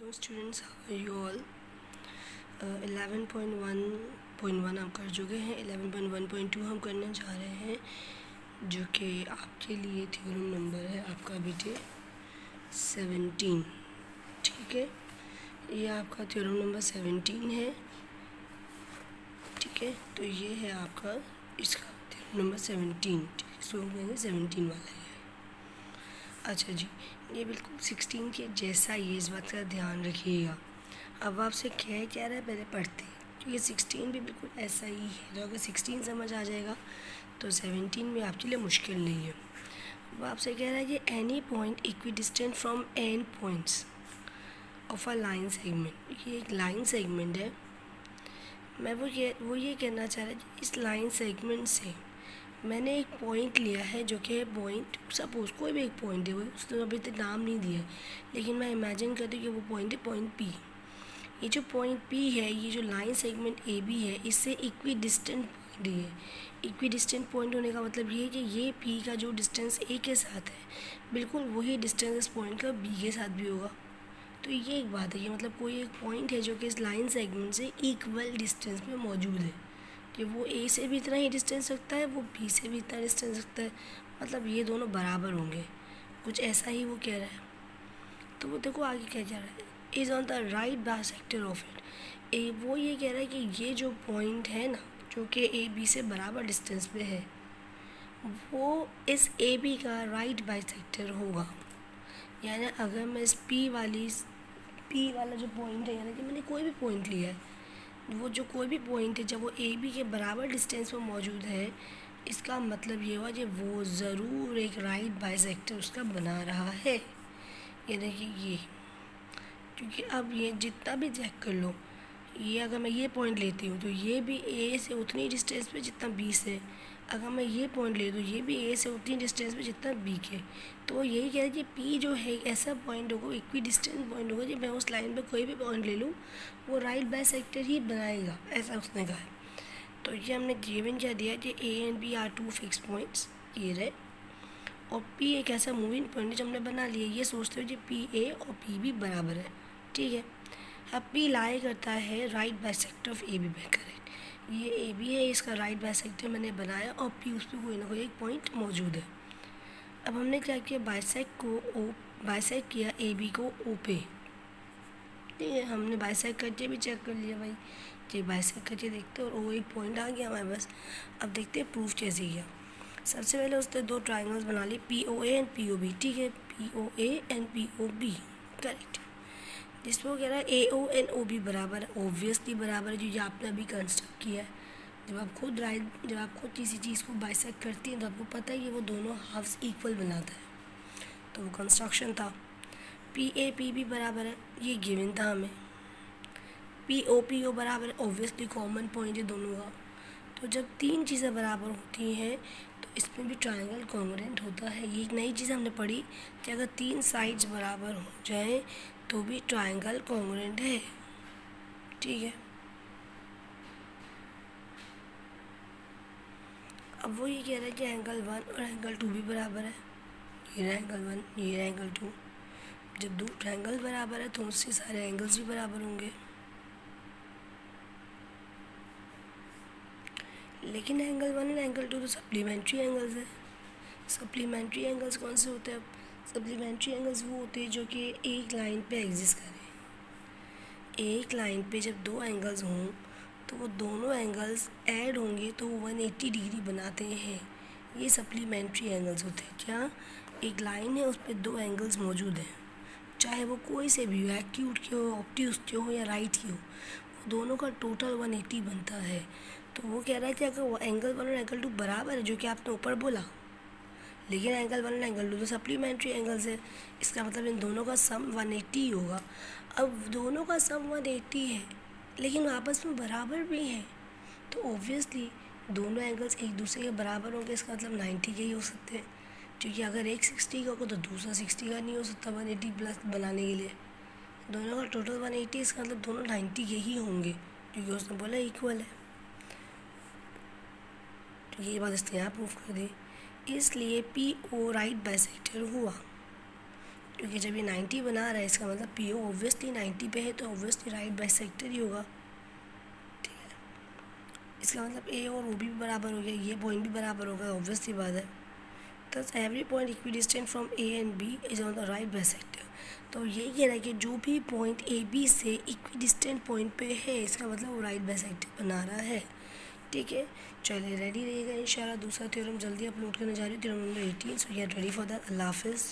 Hello students, how are you all. 11.1.1 हम कर चुके हैं। 11.1.2 हम करने जा रहे हैं, जो कि आपके लिए थ्योरम नंबर है आपका बेटे 17। ठीक है, ये आपका थ्योरम नंबर 17 है। ठीक है, तो ये है आपका इसका थ्योरम नंबर 17। ठीक है, इसको कहेंगे 17 वाला है। अच्छा जी, ये बिल्कुल 16 के जैसा ही है, इस बात का ध्यान रखिएगा। अब आपसे क्या कह रहा है, पहले पढ़ते हैं, क्योंकि 16 भी बिल्कुल ऐसा ही है। तो अगर 16 समझ आ जाएगा तो 17 में आपके लिए मुश्किल नहीं है। अब आपसे कह रहा है कि any point equidistant from an points of a line segment. ये एक लाइन सेगमेंट है। मैं वो ये कहना चाह रहा है कि इस लाइन सेगमेंट से मैंने एक पॉइंट लिया है, जो कि पॉइंट सपोज कोई भी एक पॉइंट है, वो उसने अभी तक नाम नहीं दिया है, लेकिन मैं इमेजिन करती हूँ कि वो पॉइंट है पॉइंट पी। ये जो पॉइंट पी है, ये जो लाइन सेगमेंट ए बी है, इससे इक्वी डिस्टेंट पॉइंट है। इक्वी डिस्टेंट पॉइंट होने का मतलब ये है कि ये पी का जो डिस्टेंस ए के साथ है, बिल्कुल वही डिस्टेंस इस पॉइंट का बी के साथ भी होगा। तो ये एक बात है कि मतलब कोई एक पॉइंट है जो कि इस लाइन सेगमेंट से इक्वल डिस्टेंस में मौजूद है, कि वो ए से भी इतना ही डिस्टेंस रखता है, वो बी से भी इतना डिस्टेंस रखता है, मतलब ये दोनों बराबर होंगे। कुछ ऐसा ही वो कह रहा है। तो वो देखो आगे क्या कह रहा है, is on the right bisector of it. वो ये कह रहा है कि ये जो पॉइंट है ना, जो कि ए बी से बराबर डिस्टेंस पे है, वो इस ए बी का राइट बाइसेक्टर होगा। यानी अगर मैं इस पी वाला जो पॉइंट है, यानी कि मैंने कोई भी पॉइंट लिया है, वो जो कोई भी पॉइंट है जब वो ए बी के बराबर डिस्टेंस पर मौजूद है, इसका मतलब ये हुआ कि वो ज़रूर एक राइट बाइसेक्टर उसका बना रहा है। यानी कि ये, क्योंकि अब ये जितना भी चेक कर लो, ये अगर मैं ये पॉइंट लेती हूँ तो ये भी ए से उतनी डिस्टेंस पे जितना बी से, अगर मैं ये पॉइंट ले दूँ ये भी ए से उतनी डिस्टेंस पे जितना बी के। तो यही कह रहा है कि पी जो है ऐसा पॉइंट होगा, इक्वी डिस्टेंट पॉइंट होगा, जब मैं उस लाइन पे कोई भी पॉइंट ले लूँ वो राइट बाइसेक्टर ही बनाएगा, ऐसा उसने कहा है। तो ये हमने गिवन क्या दिया कि A and B are two fix points, ये रहे, और पी एक ऐसा मूविंग पॉइंट जो हमने बना लिया। ये सोचते हो कि पी ए और पी बी बराबर है। ठीक है, अब पी लाई करता है right bisector of A B by correct. ये ए बी है, इसका राइट बाइसेक्टर मैंने बनाया, और पी उस पर कोई ना कोई एक पॉइंट मौजूद है। अब हमने क्या किया, बाइसेक्ट किया ए बी को ओ पे। ठीक है, हमने बाइसेक्ट करके भी चेक कर लिया भाई, जी बाइसेक्ट करके देखते और वो एक पॉइंट आ गया हमारे पास। अब देखते हैं प्रूफ कैसे किया। सबसे पहले उसने दो ट्राइंगल्स बना लिए, P O A and P O B. ठीक है, P O A and P O B, correct. जिसमें वो कह रहा है ए ओ एंड ओ बी बराबर है, ऑब्वियसली बराबर है, जो आपने अभी कंस्ट्रक्ट किया है। जब आप खुद किसी चीज़ को बाइसेक्ट करती हैं तो आपको पता है कि वो दोनों हाफ्स इक्वल बनाता है, तो वो कंस्ट्रक्शन था। पी ए पी बी बराबर है, ये गिवन था हमें। पी ओ बराबर है, ऑब्वियसली कॉमन पॉइंट है दोनों का। तो जब तीन चीज़ें बराबर होती हैं तो इसमें भी ट्रायंगल कॉन्ग्रुएंट होता है। ये एक नई चीज़ हमने पढ़ी कि अगर तीन साइड्स बराबर हो जाएं तो भी ट्रायंगल कॉन्ग्रुएंट है। ठीक है, अब वो ये कह रहा है कि एंगल 1 और एंगल 2 भी बराबर है। ये एंगल 1, ये एंगल 2। जब दो ट्रायंगल बराबर है तो उससे सारे एंगल्स भी बराबर होंगे। लेकिन एंगल 1 और एंगल 2 तो सप्लीमेंट्री एंगल्स है। सप्लीमेंट्री एंगल्स कौन से होते हैं? अब सप्लीमेंट्री एंगल्स वो होते हैं जो कि एक लाइन पे एग्जिस्ट करें। एक लाइन पे जब दो एंगल्स हों तो वो दोनों एंगल्स ऐड होंगे तो वो 180 डिग्री बनाते हैं। ये सप्लीमेंट्री एंगल्स होते हैं। क्या, एक लाइन है उस पर दो एंगल्स मौजूद हैं, चाहे वो कोई से भी हो, एक्यूट के हो, ऑब्ट्यूज के हो या राइट की हो, वो दोनों का टोटल 180 बनता है। तो वो कह रहा है कि अगर वो एंगल 1 और एंगल 2 बराबर है, जो कि आपने ऊपर बोला, लेकिन एंगल 1 और एंगल 2 तो सप्लीमेंट्री एंगल्स है, इसका मतलब इन दोनों का सम 180 ही होगा। अब दोनों का सम 180 है लेकिन आपस में बराबर भी हैं, तो ऑब्वियसली दोनों एंगल्स एक दूसरे के बराबर होंगे। इसका मतलब 90 के ही हो सकते हैं, क्योंकि अगर एक 60 का होगा तो दूसरा 60 का नहीं हो सकता 180 प्लस बनाने के लिए। दोनों का टोटल 180, इसका मतलब दोनों 90 के ही होंगे, क्योंकि उसने बोला इक्वल है। तो ये बात इसने यहाँ प्रूफ कर दी, इसलिए पी ओ राइट बाइसेक्टर हुआ। क्योंकि जब ये 90 बना रहा है इसका मतलब पी ओ ऑब्वियसली 90 पे है, तो ऑब्वियसली राइट बाइसेक्टर ही होगा। ठीक है, इसका मतलब ए और ओ भी बराबर हो गया, ये पॉइंट भी बराबर होगा, ऑब्वियसली बात है। Thus every point equidistant from A and B is on the right bisector। तो यही कह रहा है कि जो भी पॉइंट ए बी से इक्विडिस्टेंट पॉइंट पे है इसका मतलब वो राइट बाइसेक्टर बना रहा है। ठीक है, चलिए रेडी रहिएगा इंशाल्लाह। दूसरा थ्योरम जल्दी अपलोड करने जा रही हूँ, theorem number 18। So get ready for that. अल्लाह हाफिज़।